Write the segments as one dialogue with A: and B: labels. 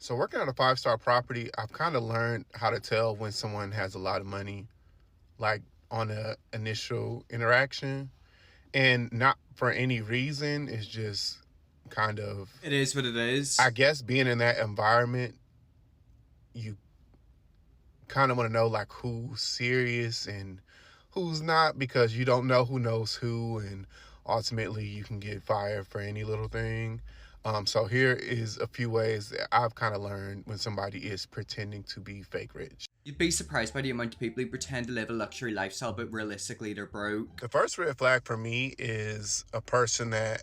A: So working on a five-star property, I've kind of learned how to tell when someone has a lot of money, like on a initial interaction, and not for any reason. It's just kind of,
B: It is what it
A: I
B: is.
A: guess, being in that environment, you kind of want to know like who's serious and who's not because you don't know who knows who, and ultimately you can get fired for any little thing. So here is a few ways that I've kind of learned when somebody is pretending to be fake rich.
B: You'd be surprised by the amount of people who pretend to live a luxury lifestyle, but realistically they're broke.
A: The first red flag for me is a person that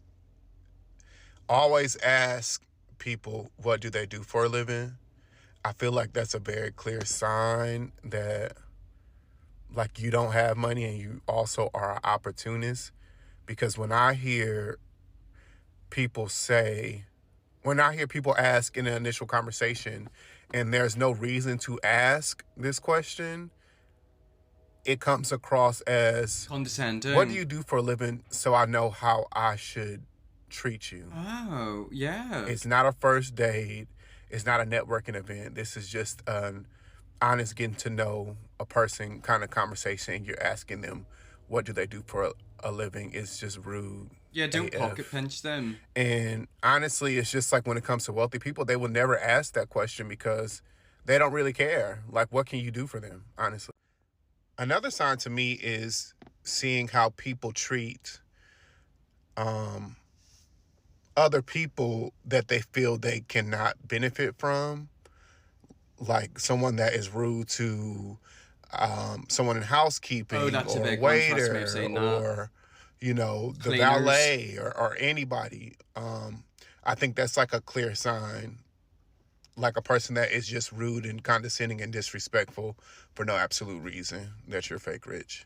A: always asks people what do they do for a living. I feel like that's a very clear sign that like you don't have money and you also are an opportunist, because people say when I hear people ask in an initial conversation and there's no reason to ask this question, it comes across as, what do
B: Condescending.
A: you do for a living so I know how I should treat you?
B: Oh, yeah.
A: It's not a first date. It's not a networking event. This is just an honest getting to know a person kind of conversation. You're asking them, what do they do for a living? It's just rude
B: Yeah, don't pocket
A: AF.
B: pinch them.
A: And honestly, it's just like when it comes to wealthy people, they will never ask that question because they don't really care. Like, what can you do for them, honestly? Another sign to me is seeing how people treat um, other people that they feel they cannot benefit from, like someone that is rude to someone in
B: Oh,
A: housekeeping
B: that's a
A: or a
B: big one. Trust me, I've
A: waiter
B: seen that.
A: or, the
B: Cleaners.
A: valet or anybody. I think that's like a clear sign, like a person that is just rude and condescending and disrespectful for no absolute reason, that you're fake rich.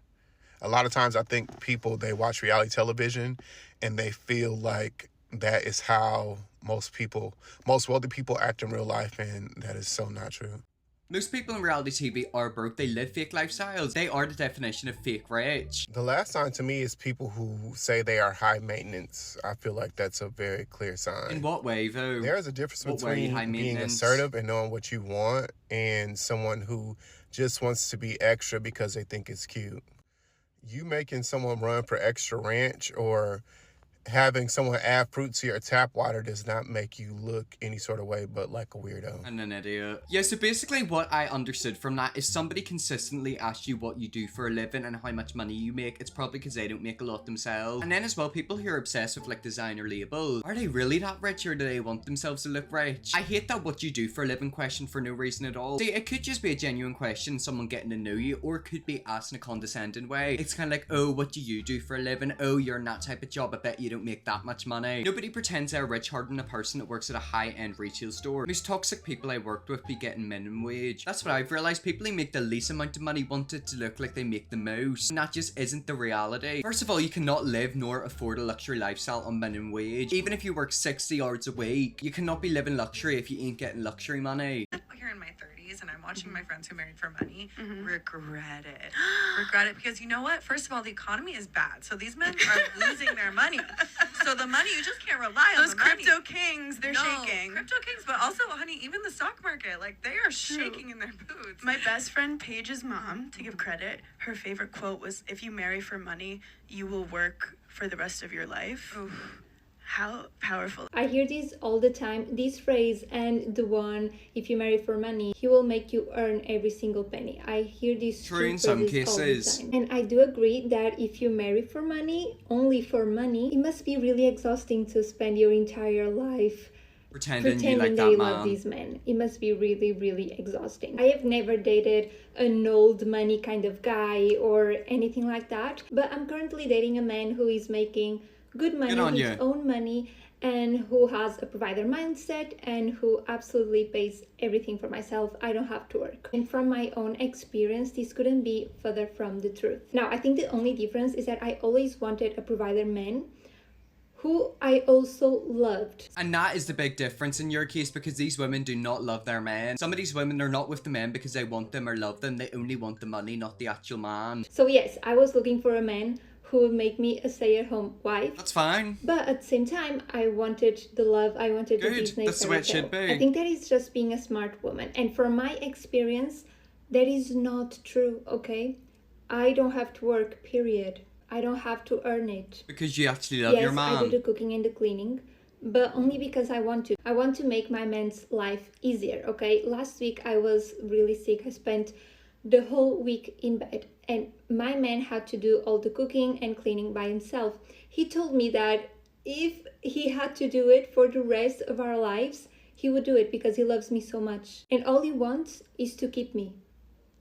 A: A lot of times I think people, they watch reality television and they feel like that is how most wealthy people act in real life, and that is so not true.
B: Most people in reality TV are broke. They live fake lifestyles. They are the definition of fake rich.
A: The last sign to me is people who say they are high maintenance. I feel like that's a very clear
B: In
A: sign.
B: what way, though?
A: There is a difference
B: What way
A: between
B: high
A: being
B: maintenance?
A: assertive and knowing what you want and someone who just wants to be extra because they think it's cute. You making someone run for extra ranch or having someone add fruit to your tap water does not make you look any sort of way but like a weirdo.
B: And an idiot. Yeah, so basically what I understood from that is somebody consistently asks you what you do for a living and how much money you make. It's probably because they don't make a lot themselves. And then as well, people who are obsessed with like designer labels. Are they really that rich or do they want themselves to look rich? I hate that what you do for a living question for no reason at all. See, it could just be a genuine question, someone getting to know you, or it could be asked in a condescending way. It's kind of like, oh, what do you do for a living? Oh, you're in that type of job. I bet you don't make that much money. Nobody pretends they're rich harder than a person that works at a high-end retail store. Most toxic people I worked with be getting minimum wage. That's what I've realized. People who make the least amount of money want it to look like they make the most. And that just isn't the reality. First of all, you cannot live nor afford a luxury lifestyle on minimum wage. Even if you work 60 hours a week, you cannot be living luxury if you ain't getting luxury money.
C: Here in my 30s and I'm watching my friends who married for money regret it. Regret it because you know what? First of all, the economy is bad. So these men are losing their money. So the money, you just can't rely on
D: Those
C: the money.
D: crypto kings, they're shaking.
C: Crypto kings, but also, honey, even the stock market, like they are shaking in their boots.
D: My best friend Paige's mom, to give credit, her favorite quote was, "If you marry for money, you will work for the rest of your life."
C: Oof.
D: How powerful.
E: I hear this all the time, this phrase, and the one, if you marry for money, he will make you earn every single penny. I hear these
B: True
E: two
B: in some
E: phrases all the
B: cases.
E: time. And I do agree that if you marry for money, only for money, it must be really exhausting to spend your entire life
B: Pretending you
E: pretending
B: like
E: that you
B: that
E: love
B: man.
E: these men. It must be really, really exhausting. I have never dated an old money kind of guy or anything like that, but I'm currently dating a man who is making good money,
B: Good on
E: his
B: you.
E: own money, and who has a provider mindset and who absolutely pays everything for myself. I don't have to work. And from my own experience, this couldn't be further from the truth. Now, I think the only difference is that I always wanted a provider man who I also loved.
B: And that is the big difference in your case, because these women do not love their men. Some of these women are not with the men because they want them or love them. They only want the money, not the actual man.
E: So yes, I was looking for a man who would make me a stay-at-home wife.
B: That's fine.
E: But at the same time, I wanted the love, I wanted the
B: Good.
E: Disney
B: That's the way it
E: fairy
B: should
E: tale.
B: be.
E: I think that is just being a smart woman. And from my experience, that is not true, okay? I don't have to work, period. I don't have to earn it.
B: Because you actually love
E: Yes,
B: your man.
E: I do the cooking and the cleaning, but only because I want to. I want to make my man's life easier, okay? Last week I was really sick. I spent the whole week in bed, and my man had to do all the cooking and cleaning by himself. He told me that if he had to do it for the rest of our lives, he would do it because he loves me so much. And all he wants is to keep me.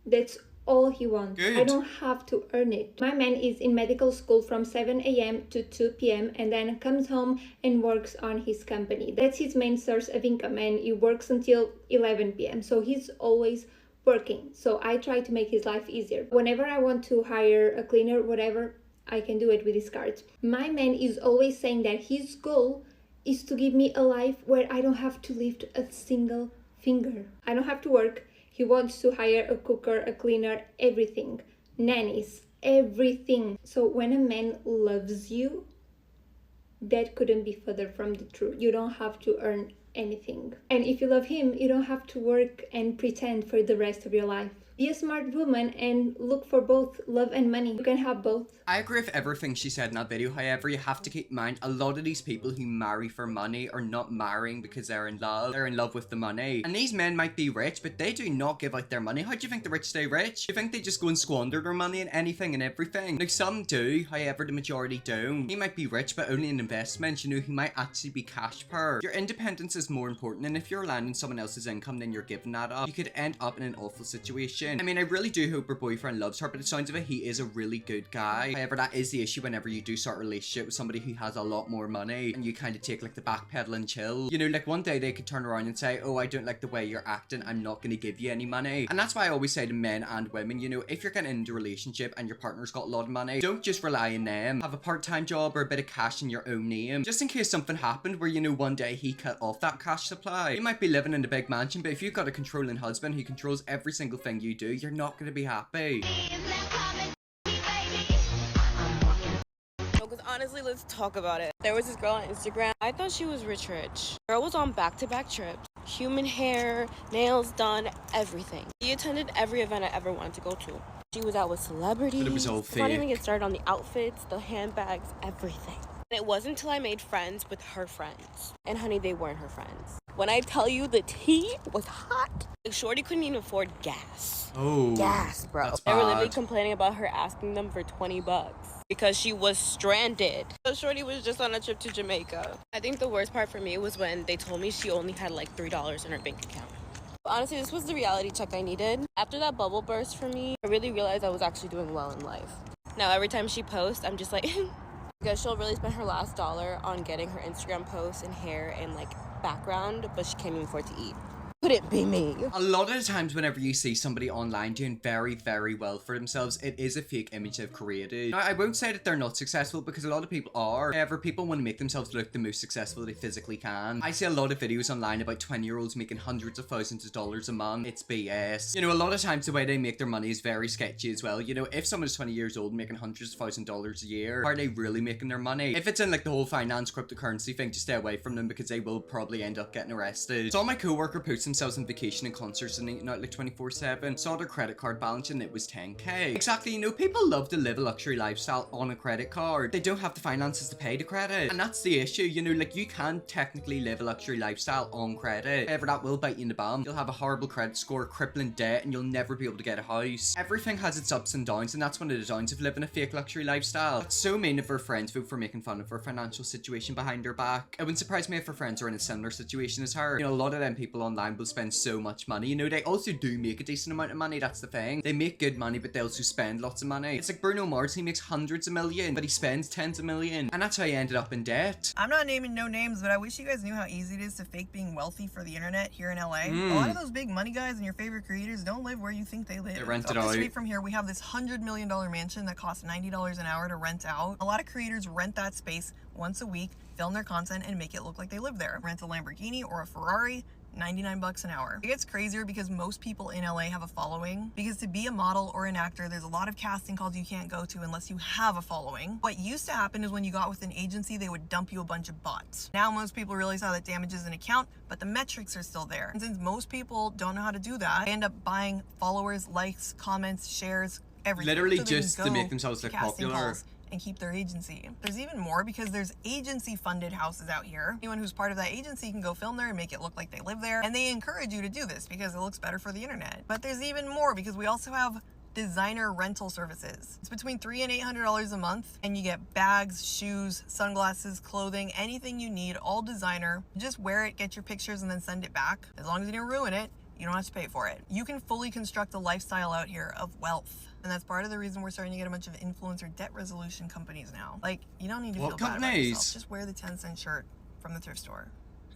E: That's all he wants.
B: Good.
E: I don't have to earn it. My man is in medical school from 7 a.m. to 2 p.m. and then comes home and works on his company. That's his main source of income, and he works until 11 p.m. So he's always working. So I try to make his life easier. Whenever I want to hire a cleaner, whatever, I can do it with his cards. My man is always saying that his goal is to give me a life where I don't have to lift a single finger. I don't have to work. He wants to hire a cooker, a cleaner, everything. Nannies, everything. So when a man loves you, that couldn't be further from the truth. You don't have to earn anything. And if you love him, you don't have to work and pretend for the rest of your life. Be a smart woman and look for both love and money. You can have both.
B: I agree with everything she said in that video. However, you have to keep in mind, a lot of these people who marry for money are not marrying because they're in love. They're in love with the money. And these men might be rich, but they do not give out their money. How do you think the rich stay rich? You think they just go and squander their money on anything and everything? Like, some do, however, the majority don't. He might be rich, but only in investments. You know, he might actually be cash poor. Your independence is more important, and if you're relying on someone else's income, then you're giving that up. You could end up in an awful situation. I mean, I really do hope her boyfriend loves her, but it sounds of it, he is a really good guy. However, that is the issue whenever you do start a relationship with somebody who has a lot more money, and you kind of take like the backpedal and chill. You know, like one day they could turn around and say, oh, I don't like the way you're acting, I'm not going to give you any money. And that's why I always say to men and women, you know, if you're getting into a relationship and your partner's got a lot of money, don't just rely on them. Have a part-time job or a bit of cash in your own name, just in case something happened where, you know, one day he cut off that cash supply. You might be living in a big mansion, but if you've got a controlling husband who controls every single thing you do, you're not going to be happy.
F: Because honestly, let's talk about it. There was this girl on Instagram. I thought she was rich. Girl was on back-to-back trips. Human hair, nails done, everything. She attended every event I ever wanted to go to. She was out with celebrities.
B: But it was all
F: Let's not even
B: fake.
F: get started on the outfits, the handbags, everything. And it wasn't until I made friends with her friends. And honey, they weren't her friends. When I tell you the tea was hot, like Shorty couldn't even afford gas.
B: Oh.
F: Gas, bro.
B: That's
F: They were literally
B: bad.
F: complaining about her asking them for $20 because she was stranded. So Shorty was just on a trip to Jamaica. I think the worst part for me was when they told me she only had like $3 in her bank account. Honestly, this was the reality check I needed. After that bubble burst for me, I really realized I was actually doing well in life. Now every time she posts, I'm just like, because she'll really spend her last dollar on getting her Instagram posts and hair and like background, but she can't even afford to eat. Could it be me?
B: A lot of the times whenever you see somebody online doing very, very well for themselves, it is a fake image they've created. Now, I won't say that they're not successful because a lot of people are. However, people want to make themselves look the most successful they physically can. I see a lot of videos online about 20-year-olds making hundreds of thousands of dollars a month. It's BS. You know, a lot of times the way they make their money is very sketchy as well. You know, if someone is 20 years old making hundreds of thousands of dollars a year, are they really making their money? If it's in like the whole finance cryptocurrency thing, just stay away from them because they will probably end up getting arrested. Saw my coworker post themselves on vacation and concerts and eating out like 24/7. Saw their credit card balance and it was 10k. Exactly, you know, people love to live a luxury lifestyle on a credit card. They don't have the finances to pay the credit. And that's the issue, you know, like you can technically live a luxury lifestyle on credit. However, that will bite you in the bum. You'll have a horrible credit score, crippling debt, and you'll never be able to get a house. Everything has its ups and downs, and that's one of the downs of living a fake luxury lifestyle. But so many of her friends vote for making fun of her financial situation behind her back. It wouldn't surprise me if her friends are in a similar situation as her. You know, a lot of them people online will spend so much money. You know, they also do make a decent amount of money, that's the thing. They make good money, but they also spend lots of money. It's like Bruno Mars, he makes hundreds of million, but he spends tens of million. And that's how he ended up in debt.
G: I'm not naming no names, but I wish you guys knew how easy it is to fake being wealthy for the internet here in LA. A lot of those big money guys and your favorite creators don't live where you think they live.
B: They rent it
G: Up the
B: out.
G: street from here, we have this $100 million mansion that costs $90 an hour to rent out. A lot of creators rent that space once a week, film their content, and make it look like they live there. Rent a Lamborghini or a Ferrari, $99 an hour. It gets crazier because most people in LA have a following, because to be a model or an actor, there's a lot of casting calls you can't go to unless you have a following. What used to happen is when you got with an agency, they would dump you a bunch of bots. Now most people realize how that damages an account, but the metrics are still there. And since most people don't know how to do that, they end up buying followers, likes, comments, shares, everything.
B: Literally
G: So they can
B: just to
G: go
B: make themselves look
G: casting
B: popular.
G: calls and keep their agency. There's even more because there's agency funded houses out here. Anyone who's part of that agency can go film there and make it look like they live there. And they encourage you to do this because it looks better for the internet. But there's even more because we also have designer rental services. It's between $300 and $800 a month, and you get bags, shoes, sunglasses, clothing, anything you need, all designer. Just wear it, get your pictures, and then send it back. As long as you didn't ruin it, you don't have to pay for it. You can fully construct a lifestyle out here of wealth. And that's part of the reason we're starting to get a bunch of influencer debt resolution companies now. Like, you don't need to feel bad about yourself. Just wear the 10-cent shirt from the thrift store.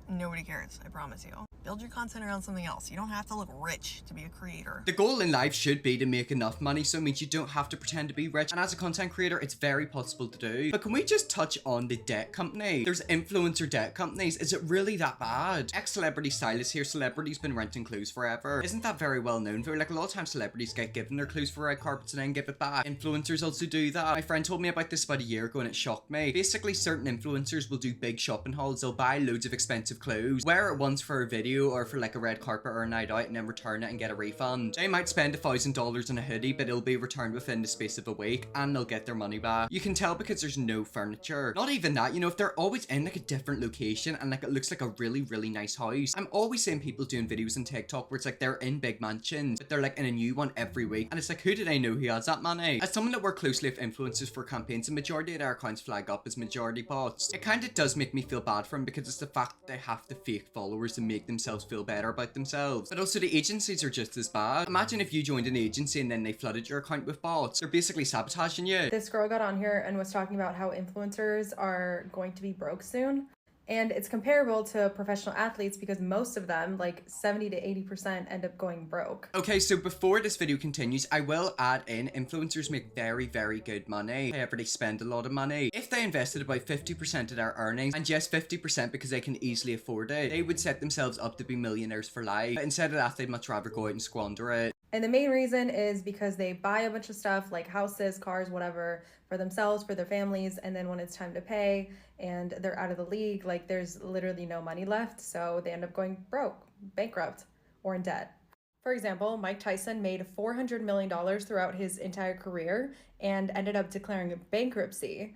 G: Nobody cares, I promise you. Build your content around something else. You don't have to look rich to be a creator.
B: The goal in life should be to make enough money, so it means you don't have to pretend to be rich. And as a content creator, it's very possible to do. But can we just touch on the debt company? There's influencer debt companies. Is it really that bad? Ex-celebrity stylist here. Celebrities been renting clothes forever. Isn't that very well known? Like, a lot of times celebrities get given their clothes for red carpets and then give it back. Influencers also do that. My friend told me about this about a year ago and it shocked me. Basically, certain influencers will do big shopping hauls. They'll buy loads of expensive clothes, wear it once for a video or for like a red carpet or a night out, and then return it and get a refund. They might spend $1,000 on a hoodie, but it'll be returned within the space of a week and they'll get their money back. You can tell because there's no furniture. Not even that, you know, if they're always in like a different location and like it looks like a really, really nice house. I'm always seeing people doing videos on TikTok where it's like they're in big mansions, but they're like in a new one every week. And it's like, who did I know who has that money? As someone that works closely with influencers for campaigns, the majority of their accounts flag up as majority bots. It kind of does make me feel bad for them because it's the fact that they have to fake followers to make themselves feel better about themselves. But also the agencies are just as bad. Imagine if you joined an agency and then they flooded your account with bots. They're basically sabotaging you.
H: This girl got on here and was talking about how influencers are going to be broke soon. And it's comparable to professional athletes because most of them, like 70 to 80%, end up going broke.
B: Okay, so before this video continues, I will add in influencers make very, very good money. However, they spend a lot of money. If they invested about 50% of their earnings, and yes, 50% because they can easily afford it, they would set themselves up to be millionaires for life. But instead of that, they'd much rather go out and squander it.
H: And the main reason is because they buy a bunch of stuff like houses, cars, whatever, for themselves, for their families, and then when it's time to pay and they're out of the league, like there's literally no money left, so they end up going broke, bankrupt, or in debt. For example, Mike Tyson made $400 million throughout his entire career and ended up declaring bankruptcy.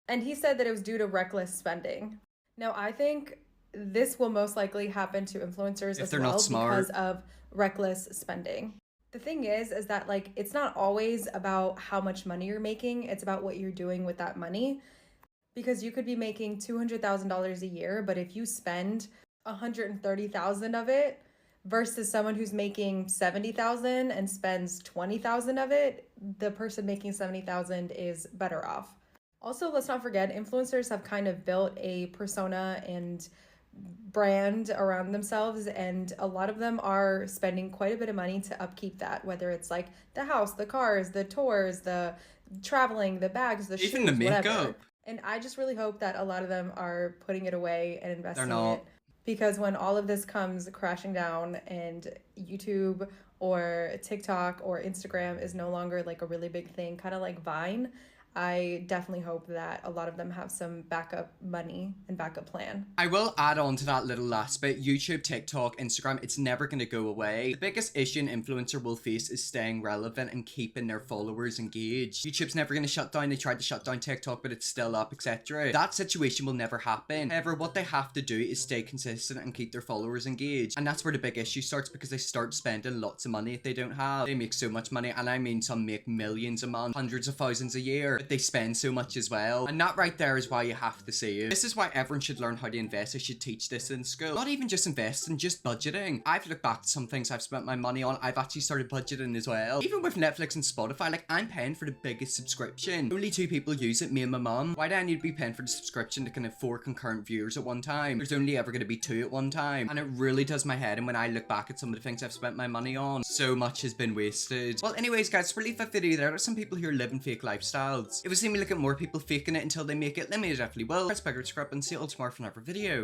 H: And he said that it was due to reckless spending. Now, I think this will most likely happen to influencers as well because of reckless spending. The thing is that like it's not always about how much money you're making, it's about what you're doing with that money. Because you could be making $200,000 a year, but if you spend $130,000 of it versus someone who's making $70,000 and spends $20,000 of it, the person making $70,000 is better off. Also, let's not forget, influencers have kind of built a persona and brand around themselves, and a lot of them are spending quite a bit of money to upkeep that, whether it's like the house, the cars, the tours, the traveling, the bags, the shoes,
B: even the makeup.
H: Whatever. And I just really hope that a lot of them are putting it away and investing
B: They're
H: in
B: not.
H: it, because when all of this comes crashing down and YouTube or TikTok or Instagram is no longer like a really big thing, kind of like Vine, I definitely hope that a lot of them have some backup money and backup plan.
B: I will add on to that little last bit. YouTube, TikTok, Instagram, it's never going to go away. The biggest issue an influencer will face is staying relevant and keeping their followers engaged. YouTube's never going to shut down. They tried to shut down TikTok, but it's still up, etc. That situation will never happen. However, what they have to do is stay consistent and keep their followers engaged. And that's where the big issue starts, because they start spending lots of money if they don't have. They make so much money, and I mean some make millions a month, hundreds of thousands a year. They spend so much as well, and that right there is why you have to save. This is why everyone should learn how to invest. I should teach this in school. Not even just investing, just budgeting. I've looked back to some things I've spent my money on. I've actually started budgeting as well. Even with Netflix and Spotify, like I'm paying for the biggest subscription. Only 2 people use it, me and my mum. Why do I need to be paying for the subscription that can have 4 concurrent viewers at one time? There's only ever going to be 2 at one time, and it really does my head. And when I look back at some of the things I've spent my money on, so much has been wasted. Well, anyways, guys, for leave that video there. There's some people who are living fake lifestyles. If we see me look at more people faking it until they make it, let me know definitely will. Press bigger subscribe and see you all tomorrow for another video.